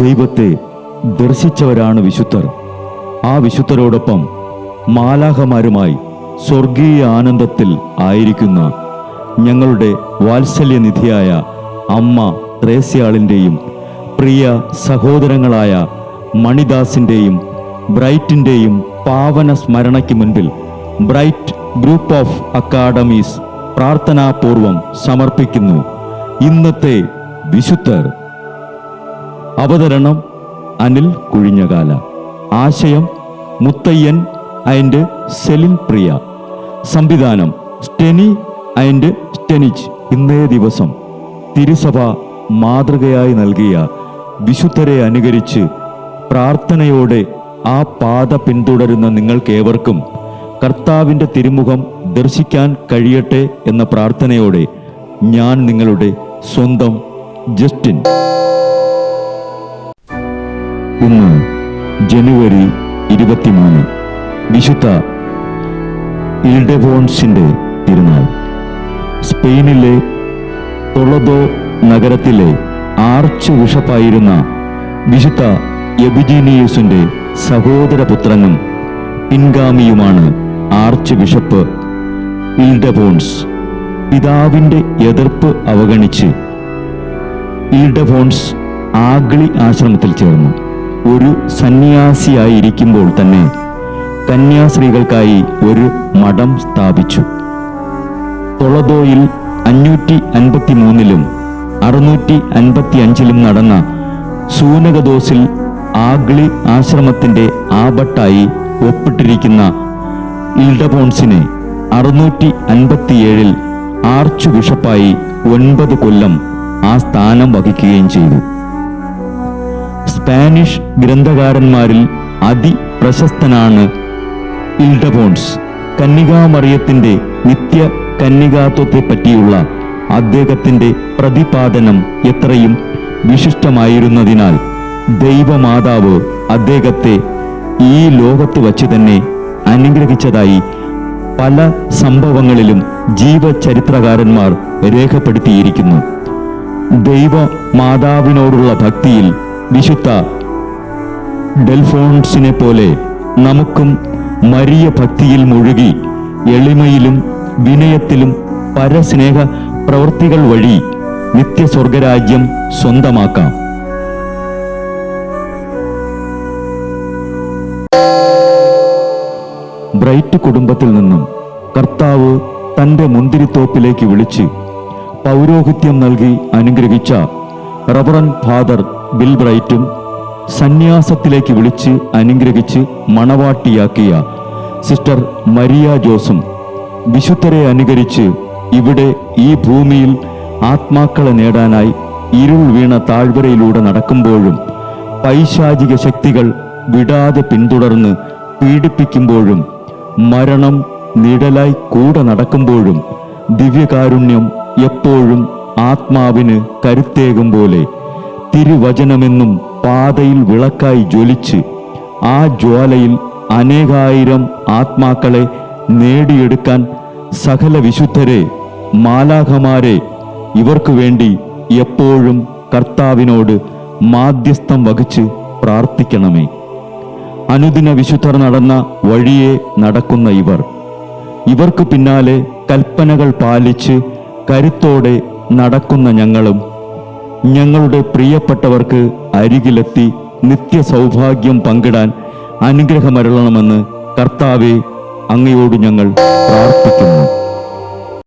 ദൈവത്തെ ദർശിച്ചവരാണ് വിശുദ്ധർ. ആ വിശുദ്ധരോടൊപ്പം മാലാഖമാരുമായി സ്വർഗീയ ആനന്ദത്തിൽ ആയിരിക്കുന്ന ഞങ്ങളുടെ വാത്സല്യനിധിയായ അമ്മ ത്രേസ്യാളിൻ്റെയും പ്രിയ സഹോദരങ്ങളായ മണിദാസിൻ്റെയും ബ്രൈറ്റിൻ്റെയും പാവന സ്മരണയ്ക്ക് മുൻപിൽ ബ്രൈറ്റ് ഗ്രൂപ്പ് ഓഫ് അക്കാഡമീസ് പ്രാർത്ഥനാപൂർവം സമർപ്പിക്കുന്നു ഇന്നത്തെ വിശുദ്ധർ. അവതരണം അനിൽ കുഴിഞ്ഞകാല. ആശയം മുത്തയ്യൻ ആൻഡ് സെലിൻ പ്രിയ. സംവിധാനം സ്റ്റെനി ആൻഡ് സ്റ്റെനിച്ച്. ഇന്നേ ദിവസം തിരുസഭ മാതൃകയായി നൽകിയ വിശുദ്ധരെ അനുകരിച്ച് പ്രാർത്ഥനയോടെ ആ പാത പിന്തുടരുന്ന നിങ്ങൾക്കേവർക്കും കർത്താവിൻ്റെ തിരുമുഖം ദർശിക്കാൻ കഴിയട്ടെ എന്ന പ്രാർത്ഥനയോടെ ഞാൻ നിങ്ങളുടെ സ്വന്തം ജസ്റ്റിൻ. ഇന്ന് ജനുവരി 23, വിശുദ്ധ ഇൽഡെഫോൺസിൻ്റെ തിരുനാൾ. സ്പെയിനിലെ ടൊളദോ നഗരത്തിലെ ആർച്ച് ബിഷപ്പായിരുന്ന വിശുദ്ധ എബിജീനിയൂസിൻ്റെ സഹോദരപുത്രനും പിൻഗാമിയുമാണ് ആർച്ച് ബിഷപ്പ് ഇൽഡെഫോൺസ്. പിതാവിൻ്റെ എതിർപ്പ് അവഗണിച്ച് ഇൽഡെഫോൺസ് ആഗ്ലി ആശ്രമത്തിൽ ചേർന്നു. ഒരു സന്യാസിയായിരിക്കുമ്പോൾ തന്നെ കന്യാസ്ത്രീകൾക്കായി ഒരു മഠം സ്ഥാപിച്ചു. ടൊളദോയിൽ 553 655 നടന്ന സൂനകദോസിൽ ആഗ്ലി ആശ്രമത്തിൻ്റെ ആബട്ടായി ഒപ്പിട്ടിരിക്കുന്ന ഇൽഡെഫോൺസിനെ 657 ആർച്ച് ബിഷപ്പായി 9 കൊല്ലം ആ സ്ഥാനം വഹിക്കുകയും ചെയ്തു. സ്പാനിഷ് ഗ്രന്ഥകാരന്മാരിൽ അതിപ്രശസ്തനാണ് ഇൽഡെഫോൺസ്. കന്യകാമറിയത്തിൻ്റെ നിത്യ കന്യകാത്വത്തെ പറ്റിയുള്ള അദ്ദേഹത്തിൻ്റെ പ്രതിപാദനം എത്രയും വിശിഷ്ടമായിരുന്നതിനാൽ ദൈവമാതാവ് അദ്ദേഹത്തെ ഈ ലോകത്ത് വച്ച് തന്നെ അനുഗ്രഹിച്ചതായി പല സംഭവങ്ങളിലും ജീവചരിത്രകാരന്മാർ രേഖപ്പെടുത്തിയിരിക്കുന്നു. ദൈവമാതാവിനോടുള്ള ഭക്തിയിൽ വിശുദ്ധ ഡെൽഫോൺസിനെ പോലെ നമുക്കും മരിയ ഭക്തിയിൽ മുഴുകി എളിമയിലും വിനയത്തിലും പരസ്നേഹ പ്രവൃത്തികൾ വഴി നിത്യസ്വർഗരാജ്യം സ്വന്തമാക്കാം. ബ്രൈറ്റ് കുടുംബത്തിൽ നിന്നും കർത്താവ് തൻ്റെ മുന്തിരിത്തോപ്പിലേക്ക് വിളിച്ച് പൗരോഹിത്യം നൽകി അനുഗ്രഹിച്ച റവറൻ ഫാദർ ബിൽ ബ്രൈറ്റും സന്യാസത്തിലേക്ക് വിളിച്ച് അനുഗ്രഹിച്ച് മണവാട്ടിയാക്കിയ സിസ്റ്റർ മരിയ ജോസും വിശുദ്ധരെ അനുകരിച്ച് ഇവിടെ ഈ ഭൂമിയിൽ ആത്മാക്കളെ നേടാനായി ഇരുൾ വീണ താഴ്വരയിലൂടെ നടക്കുമ്പോഴും പൈശാചിക ശക്തികൾ വിടാതെ പിന്തുടർന്ന് പീഡിപ്പിക്കുമ്പോഴും മരണം നിഴലായി കൂടെ നടക്കുമ്പോഴും ദിവ്യകാരുണ്യം എപ്പോഴും ആത്മാവിന് കരുത്തേകും പോലെ തിരുവചനമെന്നും പാതയിൽ വിളക്കായി ജ്വലിച്ച് ആ ജ്വാലയിൽ അനേകായിരം ആത്മാക്കളെ നേടിയെടുക്കാൻ സകല വിശുദ്ധരെ, മാലാഖമാരെ, ഇവർക്കു വേണ്ടി എപ്പോഴും കർത്താവിനോട് മാധ്യസ്ഥം വഹിച്ച് പ്രാർത്ഥിക്കണമേ. അനുദിന വിശുദ്ധർ നടന്ന വഴിയെ നടക്കുന്ന ഇവർക്ക് പിന്നാലെ കൽപ്പനകൾ പാലിച്ച് കരുത്തോടെ നടക്കുന്ന ഞങ്ങളും ഞങ്ങളുടെ പ്രിയപ്പെട്ടവർക്ക് അരികിലെത്തി നിത്യസൗഭാഗ്യം പങ്കിടാൻ അനുഗ്രഹമരുളണമെന്ന് കർത്താവേ അങ്ങയോട് ഞങ്ങൾ പ്രാർത്ഥിക്കുന്നു.